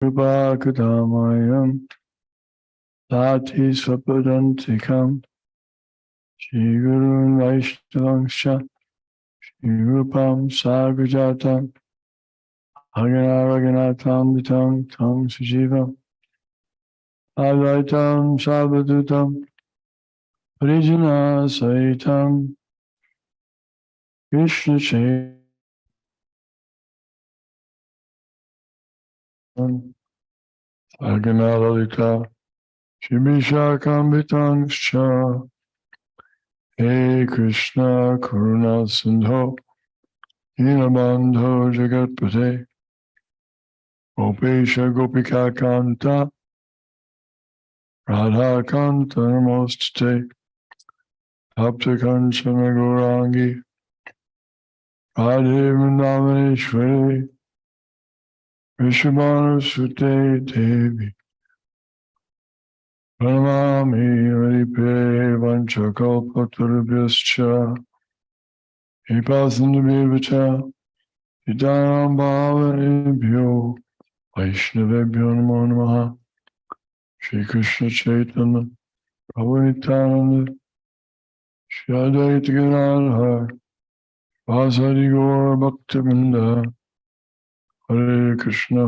Kripakadamayam Tati Swapadantikam Shri Gurun Vaishnavangsha Shri Rupam Sagrajatam Haganaraganatam Vitam Tam Sujivam Advaitam Savadutam Parijana Saitam Krishna Chaitam Aganalita Shibishakam Sha Hey Krishna Karuna Sindho Dinabandho Jagatpate Gopesha Gopika Kanta Radha Kanta Namostate Tapta Kanchana Gaurangi Radhe Vrindavaneshwari Vishwabhanu Sute Devi Pranamami Haripe Vanchakalpatarubhyascha Hipasindubhivata Hitanam Bhavanebhyo Vaishnavebhyo Namo Namaha Shri Krishna Chaitanya Prabhu Nityananda Shri Advaita Gadadhar Vasari Gaur Bhaktivinoda Hare Krishna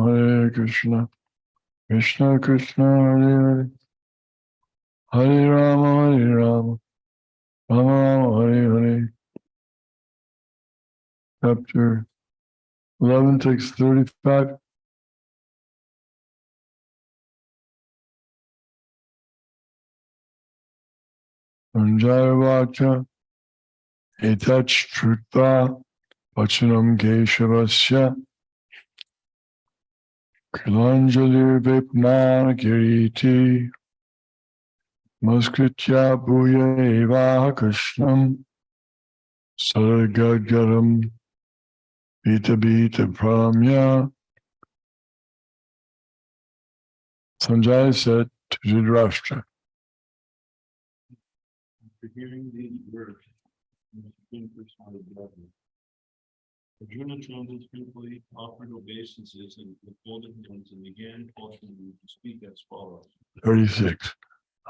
Krishna Krishna Hare Hare Hare Rama Rama Hare Hare. Chapter 11 takes 35. Sanjaya Vacha Etach Trutva Vachanam Keshavasya Kilanjalir Vipman Kiriti Muskritya Bhuya Eva Krishnam Sargagaram Bita Bita Pramya. Sanjaya said to Dhritarashtra, after hearing these words from the Supreme Personality of Godhead, Arjuna triumphantly offered obeisances and with folded hands and began falteringly to speak as follows. 36.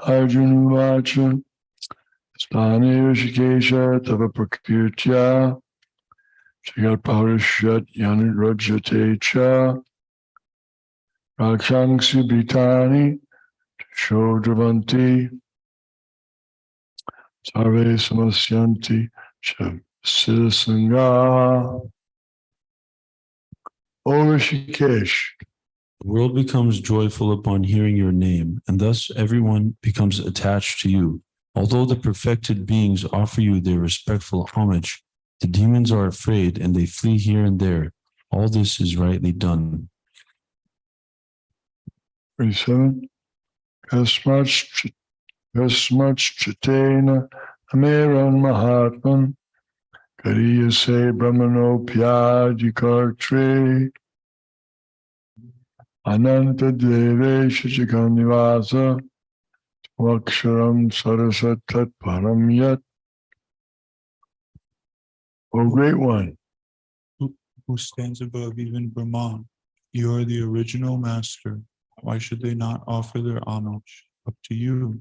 Arjuna Vacha Stani Rishikesha Tava Prakirtya Jagat Parishat Yanit Rajate Cha Rakshangsi Bhitani Shodravanti Sarve Samasyanti Siddhasanga. O Rishikesh, The world becomes joyful upon hearing your name, and thus everyone becomes attached to you. Although the perfected beings offer you their respectful homage, the demons are afraid and they flee here and there. All this is rightly done. 37. Kasmach Chatena Ameran Mahatman Kariyase Brahmanopyadikartre Ananta Devesha Chikanivasa Vaksharam Sarasatat Param Yat. O Great One, who stands above even Brahman, you are the original master. Why should they not offer their homage up to you,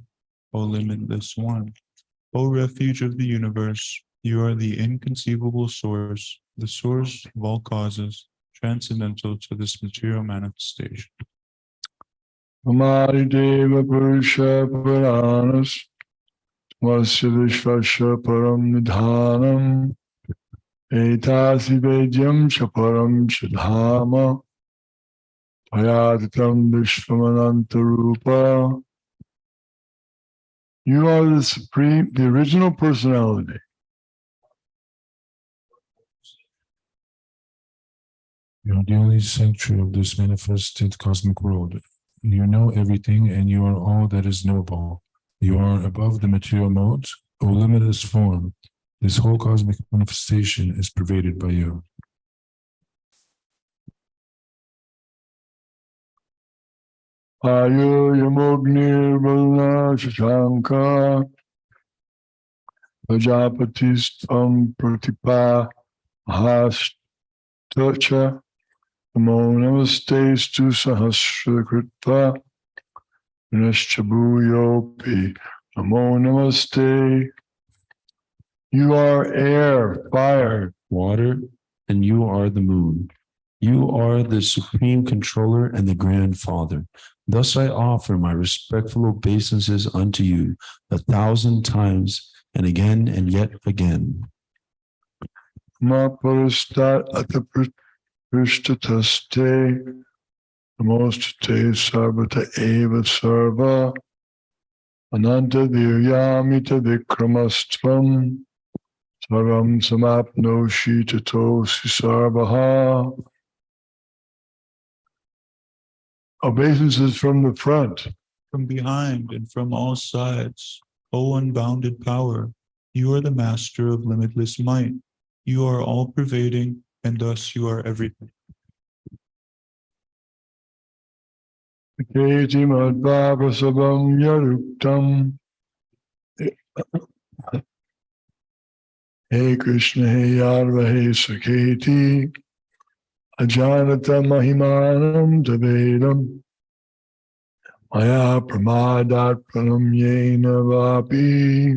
O limitless one? O refuge of the universe, you are the inconceivable source, the source of all causes, transcendental to this material manifestation. Amadi Deva Purusha Puranas Masya Vishvasya Param Nidhanam Etasi Vedyam Chaparam Chidhama Ayadatam Vishwamananta Rupa. You are the supreme, the original personality. You are the only sanctuary of this manifested cosmic world. You know everything and you are all that is knowable. You are above the material modes, O limitless form. This whole cosmic manifestation is pervaded by you. Ayu Yamognir Valna Shashanka Vajapatistam Pratipa Hastacha Namo namaste stu sahasra kritva Nishchabhuyopi. Namo namaste. You are air, fire, water, and you are the moon. You are the supreme controller and the grandfather. Thus I offer my respectful obeisances unto you 1,000 times and again and yet again. ma parastat ataprishtataste, namostate sarvata eva sarva, ananta viryamita vikramastvam, sarvam samapnoshi tatosi sarvaha. Obeisances from the front. from behind and from all sides. O unbounded power, you are the master of limitless might. You are all pervading, and thus you are everything. Keti madhvapasabam yaruktam. Hey Krishna, hey Yadva, hey Saketi. Ajanata mahimanam tavedam. Maya pramadat pranamyena vapi.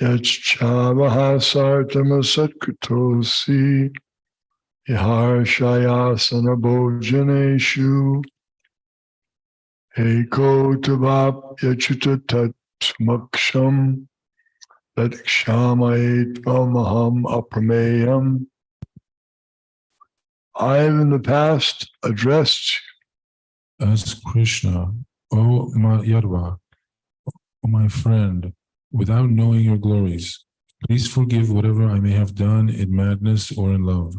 Yachchavaha sartama satkutosi. Yaharshayasana bhojaneshu. Eko tavap yachuta tatmaksham. Tatkshamayetvam aprameyam. I have in the past addressed As Krishna, O my Yadva, O my friend, without knowing your glories, please forgive whatever I may have done in madness or in love.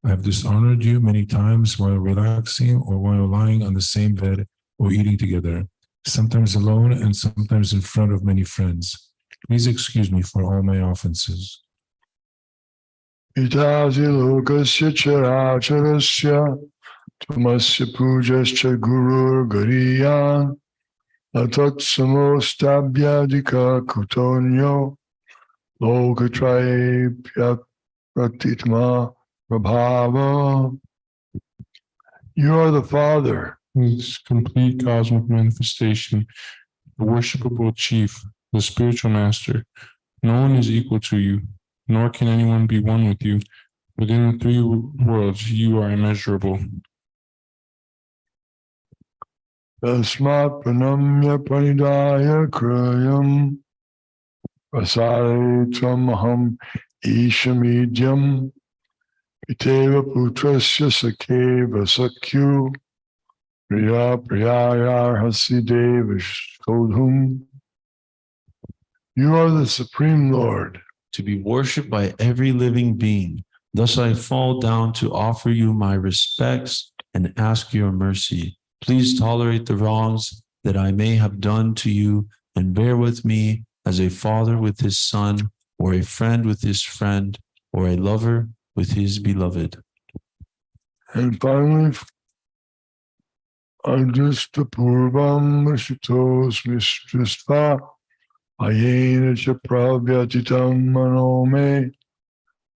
I have dishonored you many times while relaxing or while lying on the same bed or eating together, sometimes alone and sometimes in front of many friends. Please excuse me for all my offenses. Itazi lokasya characharasya tamasya pujascha gurur gariyan atat samostabhyadika kutonyo lokatraye pratitma prabhava. You are the Father, This complete cosmic manifestation, the worshipable chief, the spiritual master. No one is equal to you, nor can anyone be one with you. Within the three worlds, you are immeasurable. tasmat pranamya pranidaya krayam prasare tvam ishamidhyam iteva putrasya sakeva sakyu priya priyayar hasideva shodhum. You are the Supreme Lord, To be worshipped by every living being. Thus I fall down to offer you my respects and ask your mercy. Please tolerate the wrongs that I may have done to you and bear with me as a father with his son, or a friend with his friend, or a lover with his beloved. and finally, Ajasta Purvam Shitos Mistristva Ayena Chapravyatitam Manome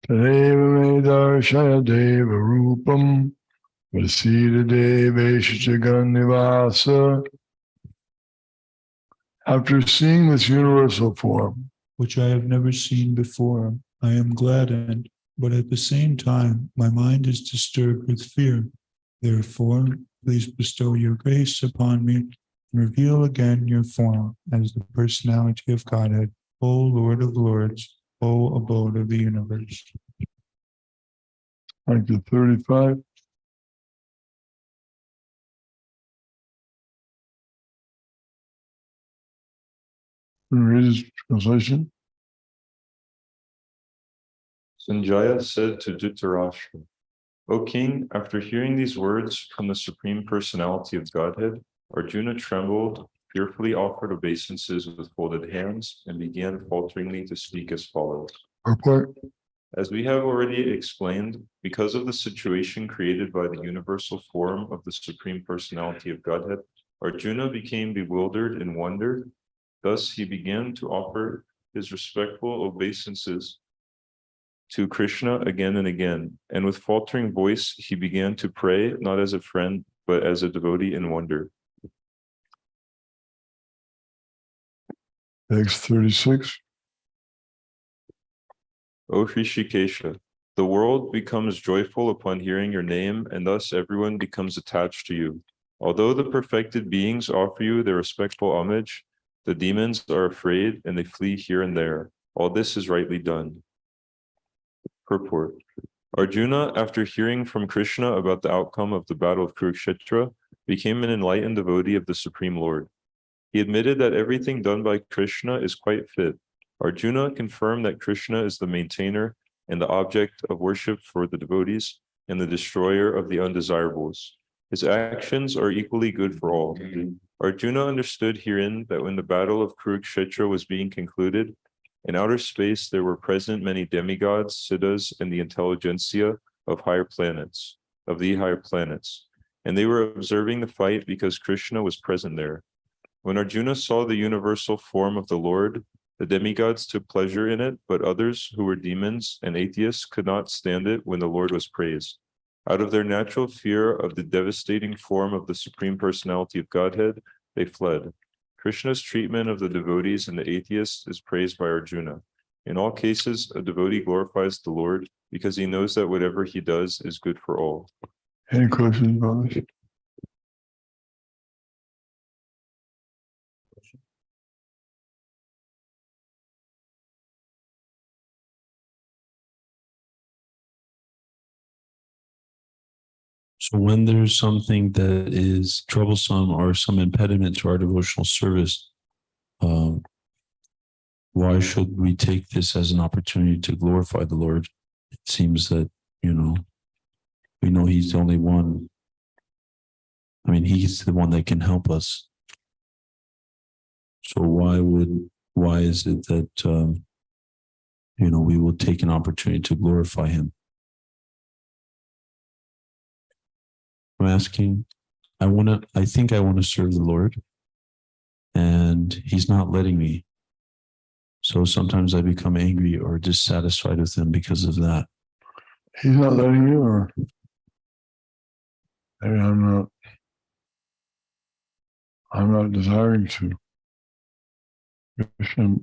Tadeva Me Darshaya Deva Rupam Vasida Devesha Jagannivasa. After seeing this universal form, which I have never seen before, I am gladdened, but at the same time, my mind is disturbed with fear. Therefore, please bestow your grace upon me and reveal again your form as the personality of Godhead, O Lord of Lords, O abode of the universe. like the 35. Read his translation. Sanjaya said to Dhritarashtra, O king, after hearing these words from the Supreme Personality of Godhead, Arjuna trembled, fearfully offered obeisances with folded hands, and began falteringly to speak as follows. Purport. As we have already explained, because of the situation created by the universal form of the Supreme Personality of Godhead, Arjuna became bewildered and wondered. Thus he began to offer his respectful obeisances to Krishna again and again, and with faltering voice he began to pray, not as a friend, but as a devotee in wonder. Text 36. O Hrishikesha, the world becomes joyful upon hearing your name, and thus everyone becomes attached to you. Although the perfected beings offer you their respectful homage, the demons are afraid and they flee here and there. All this is rightly done. Purport. Arjuna, after hearing from Krishna about the outcome of the battle of Kurukshetra, became an enlightened devotee of the Supreme Lord. He admitted that everything done by Krishna is quite fit. Arjuna confirmed that Krishna is the maintainer and the object of worship for the devotees and the destroyer of the undesirables. His actions are equally good for all. Arjuna understood herein that when the battle of Kurukshetra was being concluded, in outer space there were present many demigods, siddhas, and the intelligentsia of the higher planets, and they were observing the fight because Krishna was present there. When Arjuna saw the universal form of the Lord, the demigods took pleasure in it, but others who were demons and atheists could not stand it when the Lord was praised. Out of their natural fear of the devastating form of the Supreme Personality of Godhead, they fled. Krishna's treatment of the devotees and the atheists is praised by Arjuna. In all cases, a devotee glorifies the Lord because he knows that whatever he does is good for all. Any questions about this? So when there's something that is troublesome or some impediment to our devotional service, why should we take this as an opportunity to glorify the Lord? It seems that, we know he's the only one. I mean, he's the one that can help us. So why is it that, we will take an opportunity to glorify him? I'm asking, I think I want to serve the Lord, and he's not letting me. So sometimes I become angry or dissatisfied with him because of that. He's not letting you, or maybe I'm not desiring to. Krishna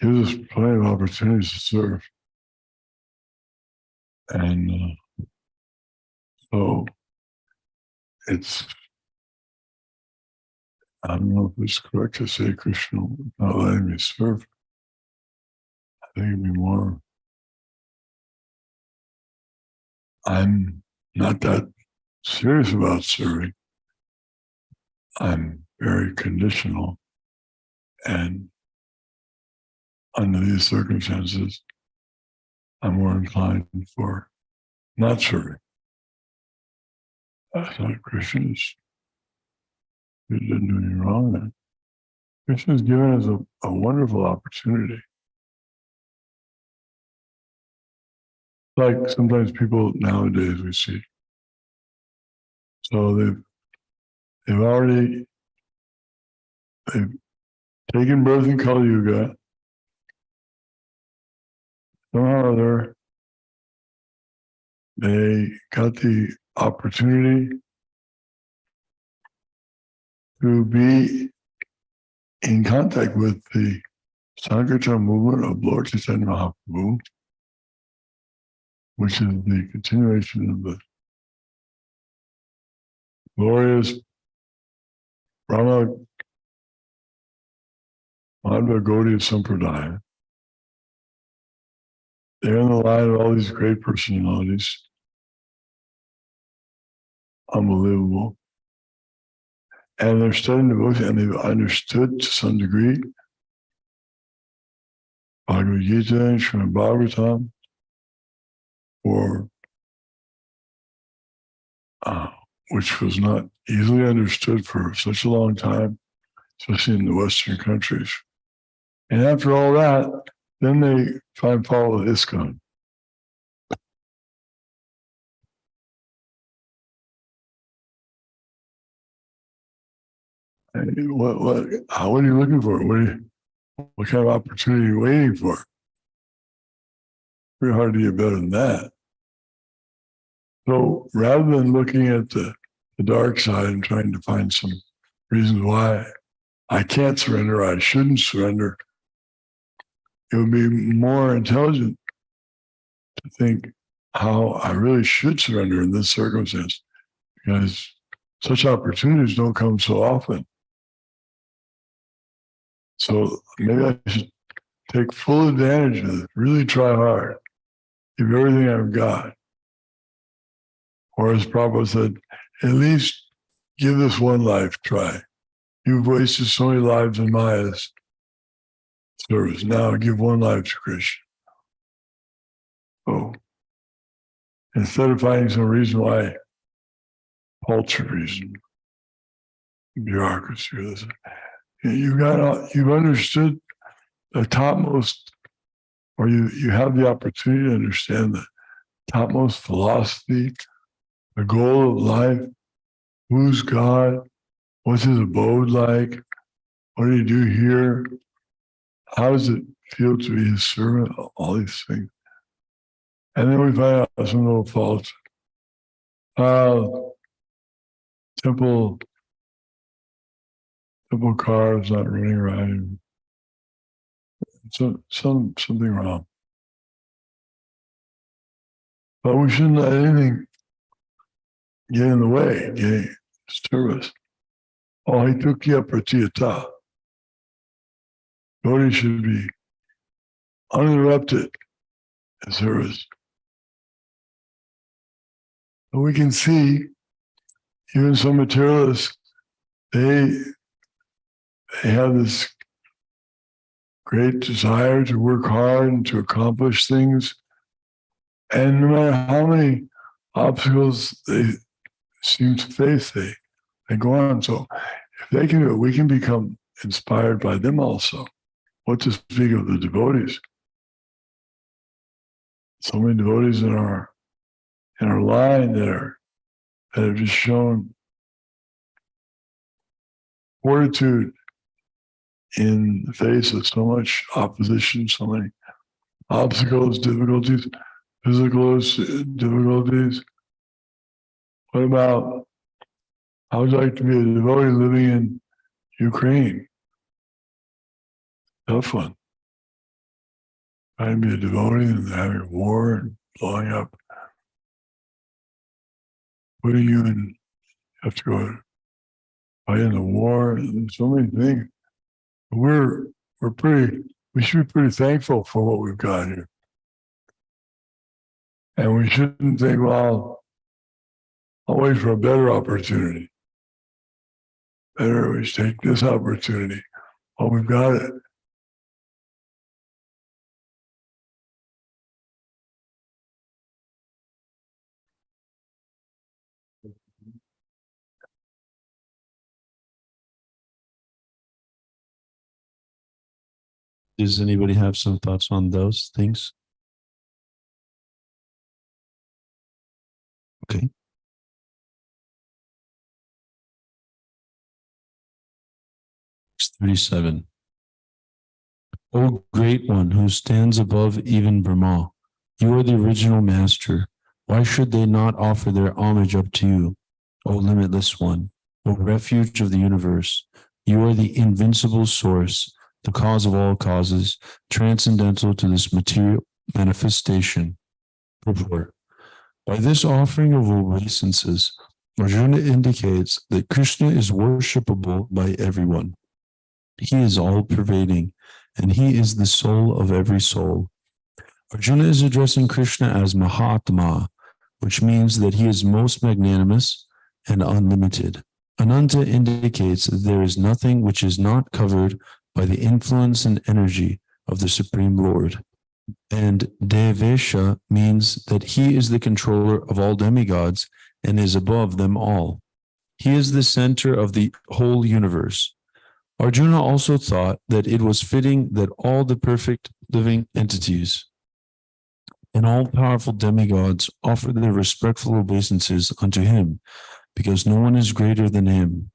gives us plenty of opportunities to serve. And so I don't know if it's correct to say Krishna not letting me serve. I think it'd be more, I'm not that serious about serving. I'm very conditional. And under these circumstances, I'm more inclined for not serving. That's not Krishna's. He didn't do anything wrong then. Krishna's given us a wonderful opportunity. Like sometimes people nowadays we see. So they've taken birth in Kali Yuga. Somehow or other, they got the opportunity to be in contact with the Sankirtan movement of Lord Chaitanya Mahaprabhu, which is the continuation of the glorious Brahma Madhva Gaudiya Sampradaya. They're in the line of all these great personalities. Unbelievable. And they're studying devotion, and they've understood to some degree Bhagavad Gita and Srimad Bhagavatam, which was not easily understood for such a long time, especially in the Western countries. And after all that, then they try and follow ISKCON. What are you looking for? What kind of opportunity are you waiting for? pretty hard to get better than that. So rather than looking at the dark side and trying to find some reasons why I can't surrender, I shouldn't surrender, it would be more intelligent to think how I really should surrender in this circumstance, because such opportunities don't come so often. So maybe I should take full advantage of it, really try hard, give everything I've got. Or as Prabhupada said, at least give this one life try. You've wasted so many lives in Maya's service. Now give one life to Krishna. So instead of finding some reason why, paltry reason, bureaucracy, or this, you've understood the topmost, or you have the opportunity to understand the topmost philosophy, the goal of life. Who's God? What's his abode like? What did he do here? How does it feel to be his servant? All these things. And then we find out some little faults. Temple car is not running right. So something wrong. But we shouldn't let anything get in the way, disturb us. Oh, he took you up pratiyata. Devotee should be uninterrupted in service. But we can see even some materialists, they have this great desire to work hard and to accomplish things. And no matter how many obstacles they seem to face, they go on. So if they can do it, we can become inspired by them also. What to speak of the devotees? So many devotees in our line that have just shown fortitude in the face of so much opposition, so many obstacles, difficulties, physical difficulties. What about, how would you like to be a devotee living in Ukraine? Tough one. Trying to be a devotee and having a war and blowing up. Putting you in, you have to go fight in the war. There's so many things. We should be pretty thankful for what we've got here. And we shouldn't think, well, I'll wait for a better opportunity. Better we take this opportunity. Well, we've got it. Does anybody have some thoughts on those things? Okay. Verse 37. O great one who stands above even Brahma, you are the original master. Why should they not offer their homage up to you, O limitless one, O refuge of the universe? You are the invincible source, the cause of all causes, transcendental to this material manifestation. Purport. By this offering of obeisances, Arjuna indicates that Krishna is worshipable by everyone. He is all-pervading, and he is the soul of every soul. Arjuna is addressing Krishna as Mahatma, which means that he is most magnanimous and unlimited. Ananta indicates that there is nothing which is not covered by the influence and energy of the Supreme Lord. And Devesha means that he is the controller of all demigods and is above them all. He is the center of the whole universe. Arjuna also thought that it was fitting that all the perfect living entities and all powerful demigods offer their respectful obeisances unto him, because no one is greater than him.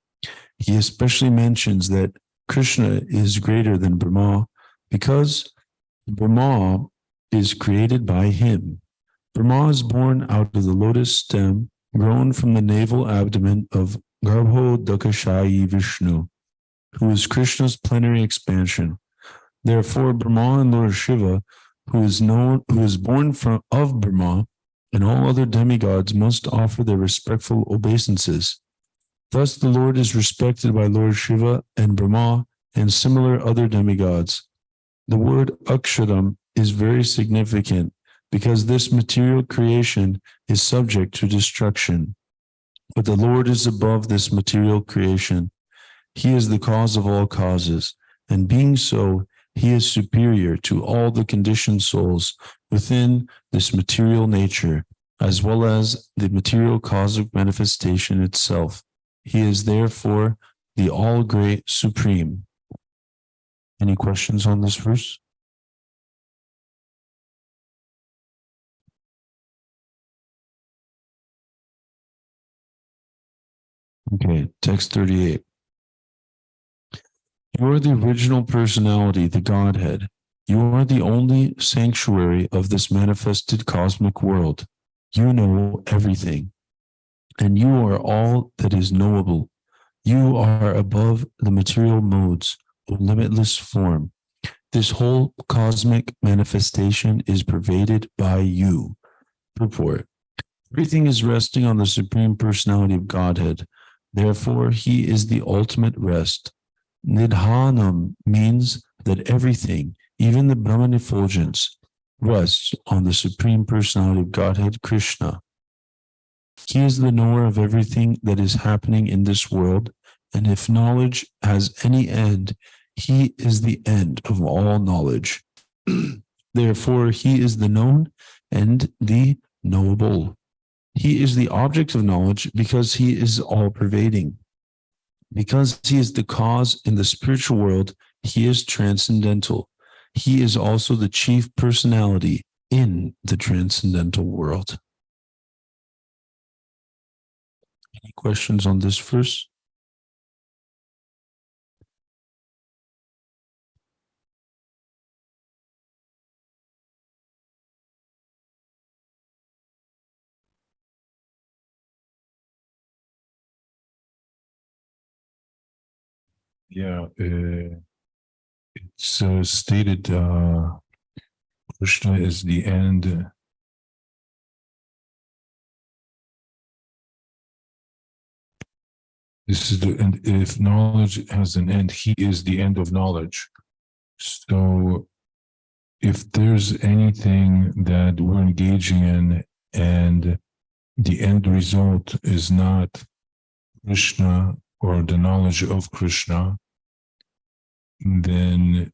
He especially mentions that Krishna is greater than Brahma, because Brahma is created by him. Brahma is born out of the lotus stem grown from the navel abdomen of Garbhodakashayi Vishnu, who is Krishna's plenary expansion. Therefore, Brahma and Lord Shiva, who is born of Brahma, and all other demigods must offer their respectful obeisances. Thus, the Lord is respected by Lord Shiva and Brahma and similar other demigods. The word Aksharam is very significant because this material creation is subject to destruction. But the Lord is above this material creation. He is the cause of all causes, and being so, he is superior to all the conditioned souls within this material nature, as well as the material cosmic manifestation itself. He is therefore the all-great supreme. Any questions on this verse? Okay, text 38. You are the original personality, the Godhead. You are the only sanctuary of this manifested cosmic world. You know everything, and you are all that is knowable. You are above the material modes, O limitless form. This whole cosmic manifestation is pervaded by you. Purport. Everything is resting on the Supreme Personality of Godhead. Therefore, he is the ultimate rest. Nidhanam means that everything, even the Brahman effulgence, rests on the Supreme Personality of Godhead, Krishna. He is the knower of everything that is happening in this world, and if knowledge has any end, he is the end of all knowledge. Therefore, he is the known and the knowable. He is the object of knowledge because he is all-pervading. Because he is the cause in the spiritual world, he is transcendental. He is also the chief personality in the transcendental world. Any questions on this verse? Yeah, it's stated Krishna is the end. This is the and if knowledge has an end, he is the end of knowledge. So if there's anything that we're engaging in and the end result is not Krishna or the knowledge of Krishna, then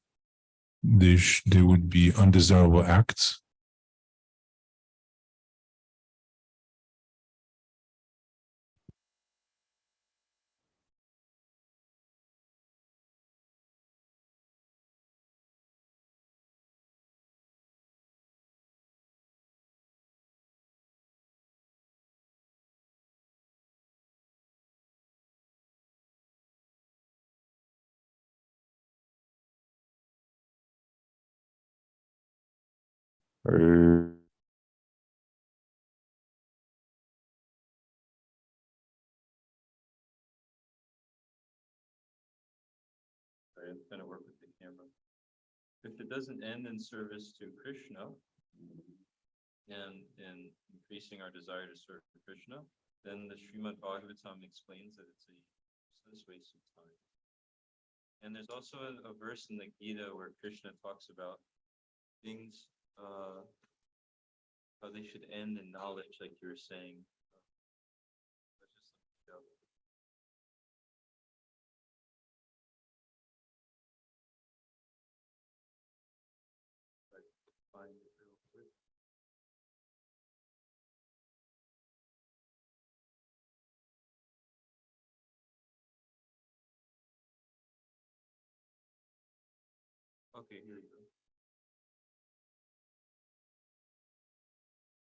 there would be undesirable acts. Or I'm trying to work with the camera. If it doesn't end in service to Krishna and in increasing our desire to serve Krishna, then the Srimad Bhagavatam explains that it's a useless waste of time. And there's also a verse in the Gita where Krishna talks about things, how they should end in knowledge, like you were saying. Let's just look it up. Find it real quick. Okay, here you go.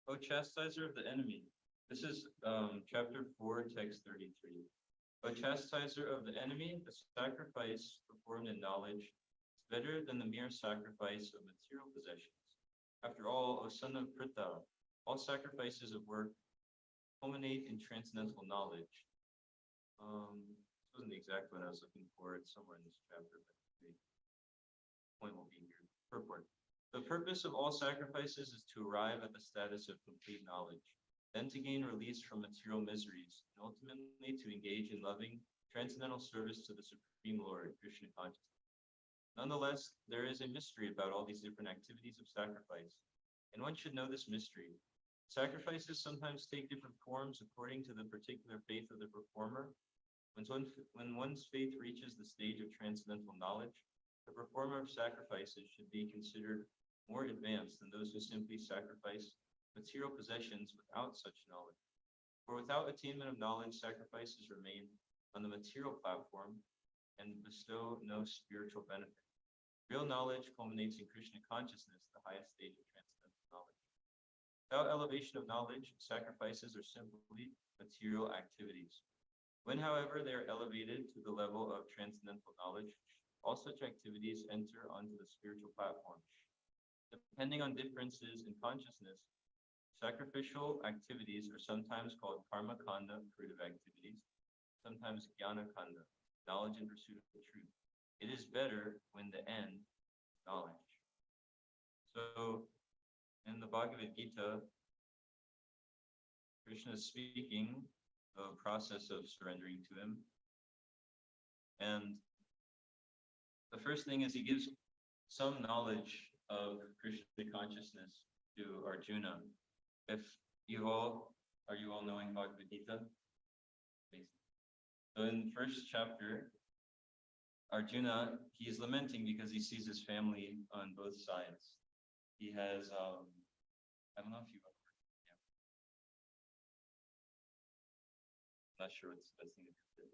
Oh, chastiser of the enemy. This is chapter 4, text 33. O chastiser of the enemy, the sacrifice performed in knowledge is better than the mere sacrifice of material possessions. After all, O son of Pritha, all sacrifices of work culminate in transcendental knowledge. This wasn't the exact one I was looking for. It's somewhere in this chapter, but the point will be here. Purport. The purpose of all sacrifices is to arrive at the status of complete knowledge, then to gain release from material miseries, and ultimately to engage in loving, transcendental service to the Supreme Lord, Krishna consciousness. Nonetheless, there is a mystery about all these different activities of sacrifice, and one should know this mystery. Sacrifices sometimes take different forms according to the particular faith of the performer. When one's faith reaches the stage of transcendental knowledge, the performer of sacrifices should be considered more advanced than those who simply sacrifice material possessions without such knowledge. For without attainment of knowledge, sacrifices remain on the material platform and bestow no spiritual benefit. Real knowledge culminates in Krishna consciousness, the highest stage of transcendental knowledge. Without elevation of knowledge, sacrifices are simply material activities. When, however, they are elevated to the level of transcendental knowledge, all such activities enter onto the spiritual platform. Depending on differences in consciousness, sacrificial activities are sometimes called karma kanda, fruitive activities, sometimes jnana kanda, knowledge in pursuit of the truth. It is better when the end is knowledge. So, in the Bhagavad Gita, Krishna is speaking of process of surrendering to him. And the first thing is he gives some knowledge of Krishna consciousness to Arjuna. If you all, are you all knowing Bhagavad Gita? So in the first chapter, Arjuna, he's lamenting because he sees his family on both sides. He has, I don't know if you've ever, yeah. I'm not sure what's the best thing to do.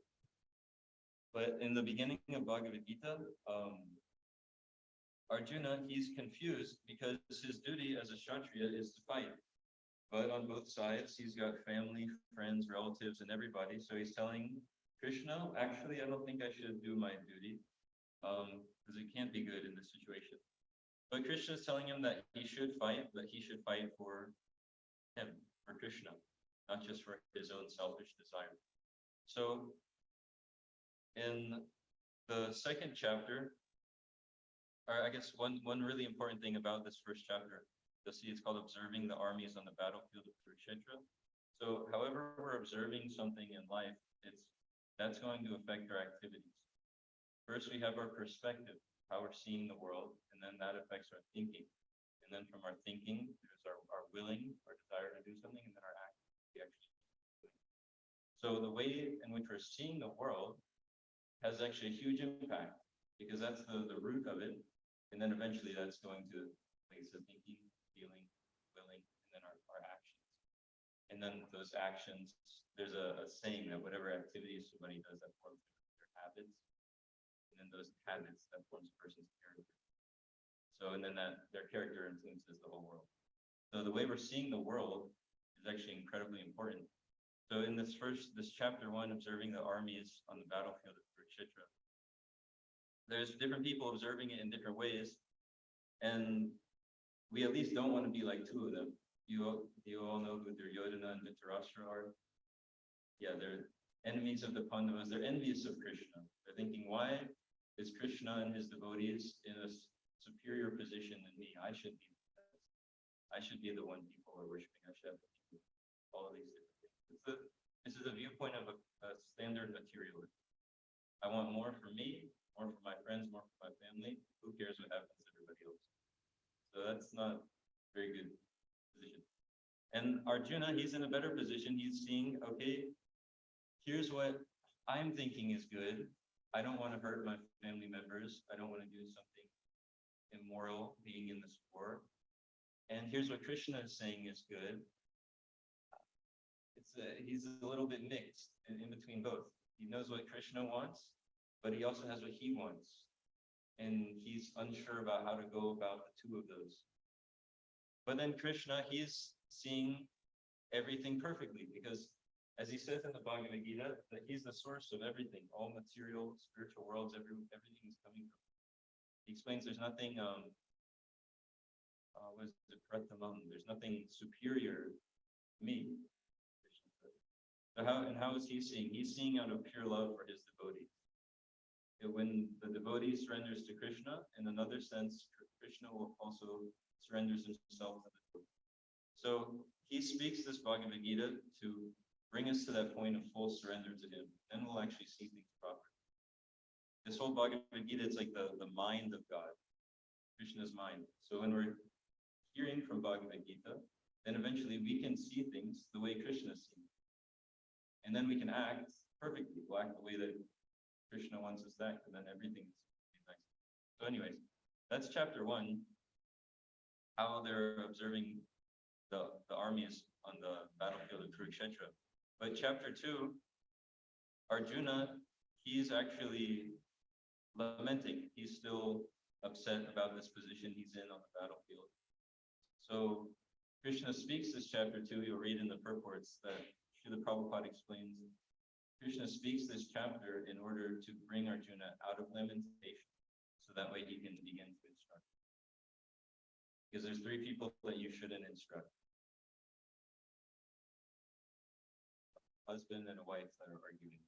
But in the beginning of Bhagavad Gita, Arjuna, he's confused because his duty as a Kshatriya is to fight. But on both sides, he's got family, friends, relatives, and everybody. So he's telling Krishna, actually, I don't think I should do my duty because it can't be good in this situation. But Krishna is telling him that he should fight, but he should fight for him, for Krishna, not just for his own selfish desire. So in the second chapter, or I guess one really important thing about this first chapter, you'll see it's called observing the armies on the battlefield of Kurukshetra. So however we're observing something in life, that's going to affect our activities. First, we have our perspective, how we're seeing the world, and then that affects our thinking. And then from our thinking, there's our willing, our desire to do something, and then our action. So the way in which we're seeing the world has actually a huge impact because that's the root of it. And then eventually that's going to, like I said, thinking, feeling, willing, and then our actions. And then those actions, there's a saying that whatever activities somebody does, that forms their habits. And then those habits, that forms a person's character. So, and then their character influences the whole world. So the way we're seeing the world is actually incredibly important. So in this chapter 1, observing the armies on the battlefield of Kurukshetra, there's different people observing it in different ways, and we at least don't want to be like two of them. You all know who Duryodhana and Dhritarashtra are? Yeah, they're enemies of the Pandavas. They're envious of Krishna. They're thinking, why is Krishna and his devotees in a superior position than me? I should be the one people are worshiping. I should have all of these different things. This is a viewpoint of a standard materialist. I want more for me, more for my friends, more for my family. Who cares what happens to everybody else? So that's not a very good position. And Arjuna, he's in a better position. He's seeing, okay, here's what I'm thinking is good. I don't want to hurt my family members. I don't want to do something immoral being in this war. And here's what Krishna is saying is good. He's a little bit mixed in between both. He knows what Krishna wants, but he also has what he wants. And he's unsure about how to go about the two of those. But then Krishna, he's seeing everything perfectly because, as he says in the Bhagavad Gita, that he's the source of everything. All material, spiritual worlds, everything is coming from him. He explains there's nothing what is it, Pratamam, there's nothing superior to me. So how is he seeing? He's seeing out of pure love for his devotees. When the devotee surrenders to Krishna, in another sense, Krishna will also surrenders himself to the devotee. So he speaks this Bhagavad Gita to bring us to that point of full surrender to him. Then we'll actually see things properly. This whole Bhagavad Gita, it's like the mind of God, Krishna's mind. So when we're hearing from Bhagavad Gita, then eventually we can see things the way Krishna sees. And then we can act perfectly. We'll act the way that Krishna wants us to act, and then everything's nice. So anyways, that's chapter 1, how they're observing the armies on the battlefield of Kurukshetra. But chapter 2, Arjuna, he's actually lamenting. He's still upset about this position he's in on the battlefield. So Krishna speaks this chapter 2. You'll read in the purports that Srila Prabhupada explains Krishna speaks this chapter in order to bring Arjuna out of lamentation, so that way he can begin to instruct. Because there's 3 people that you shouldn't instruct. A husband and a wife that are arguing.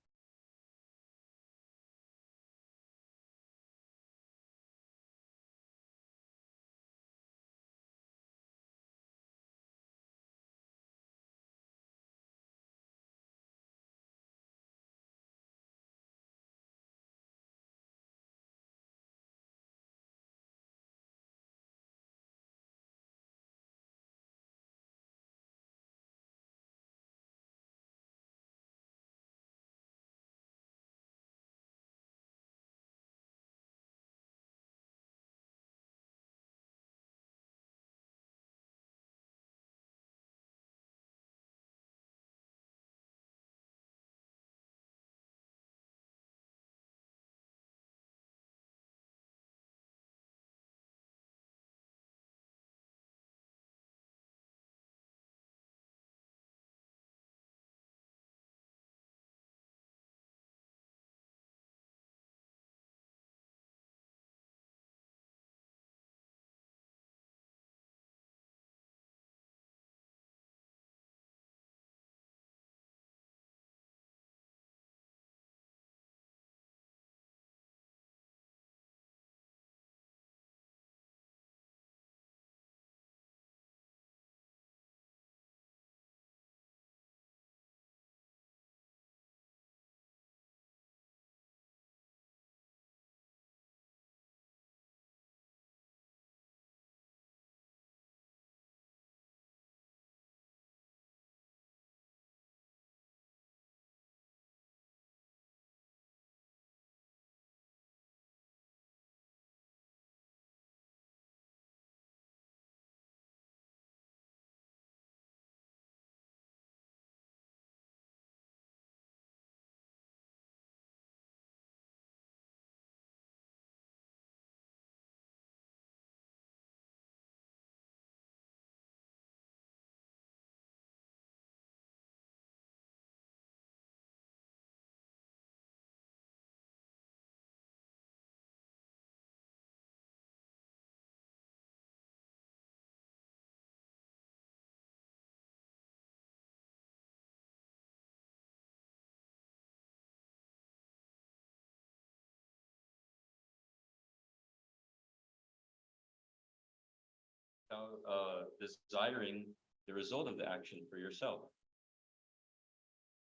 Desiring the result of the action for yourself.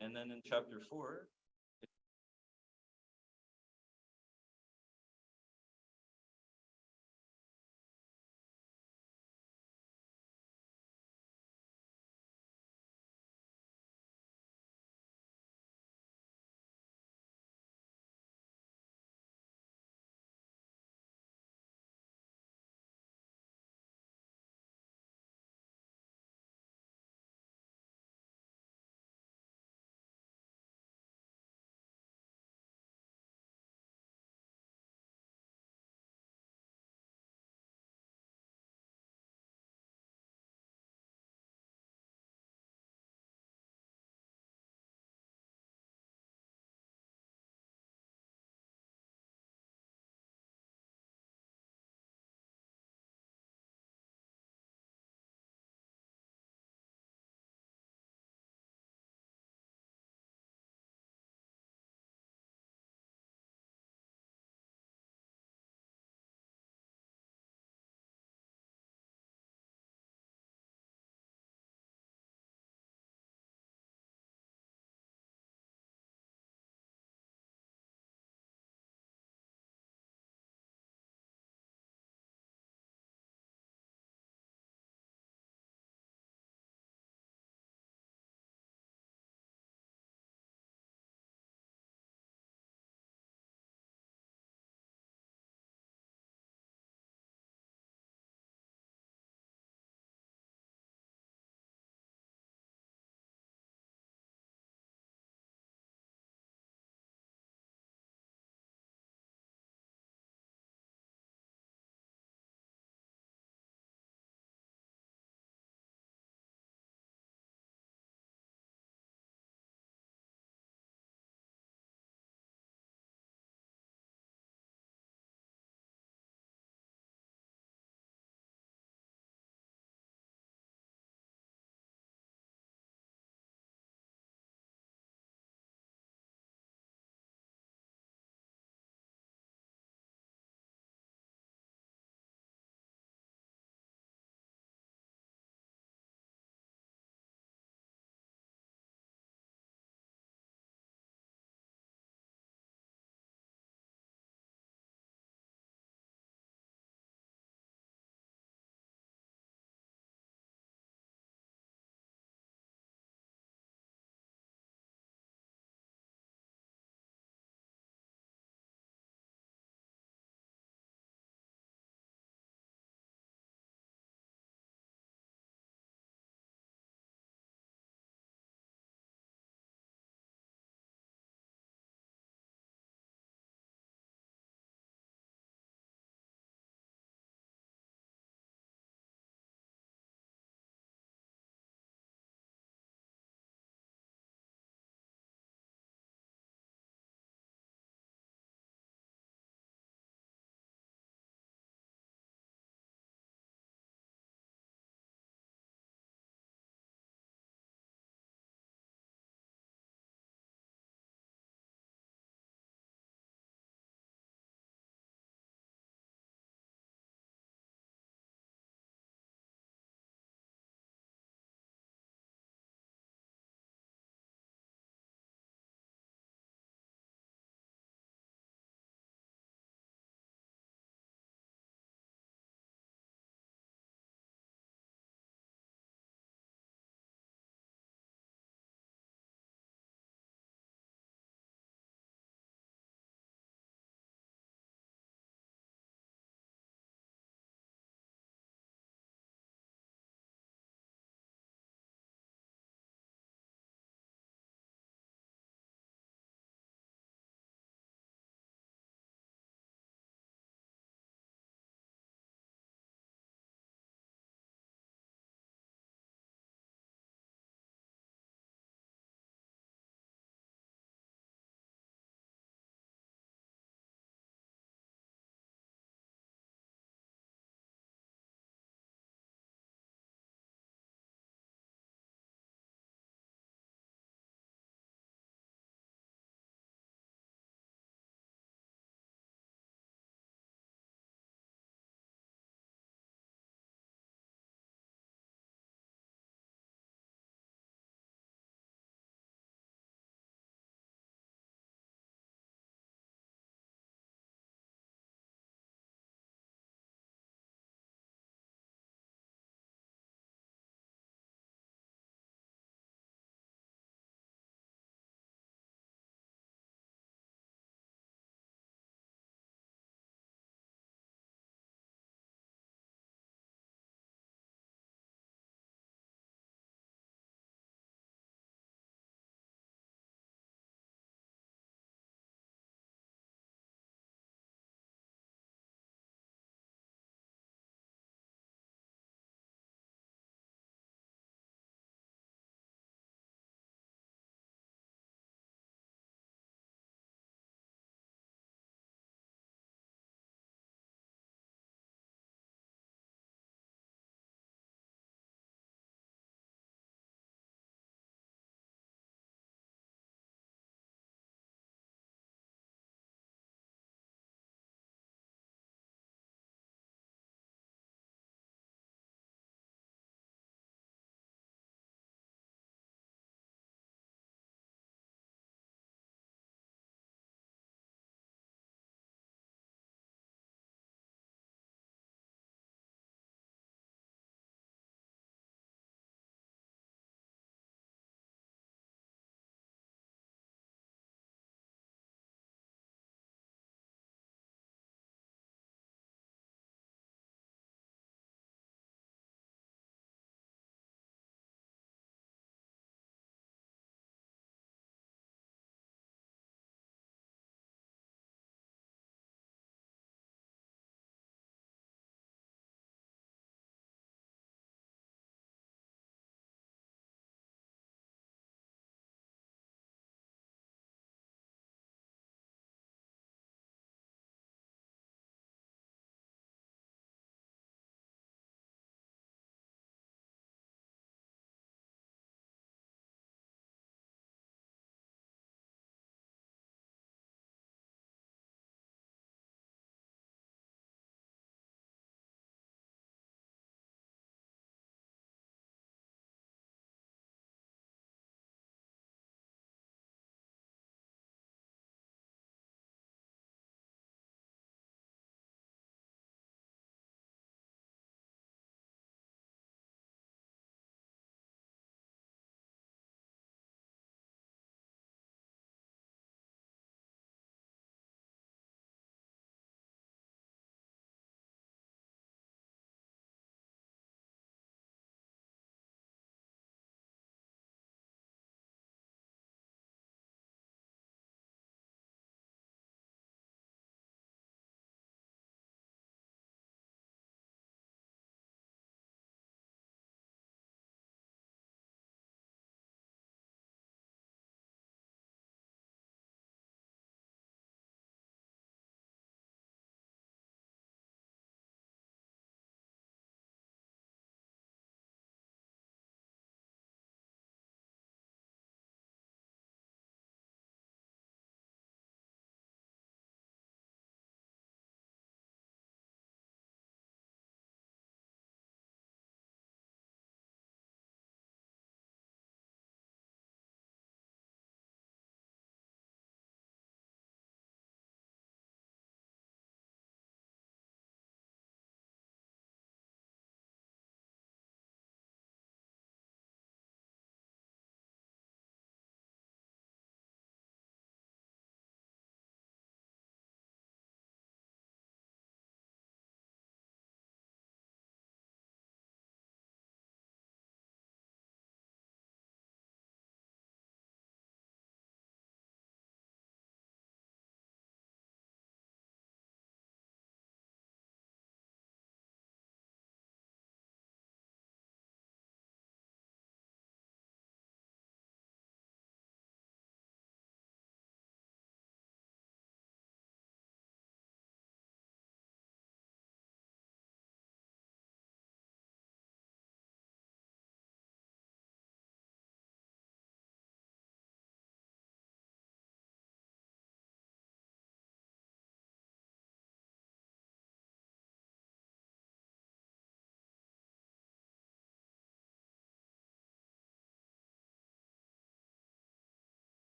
And then in chapter 4,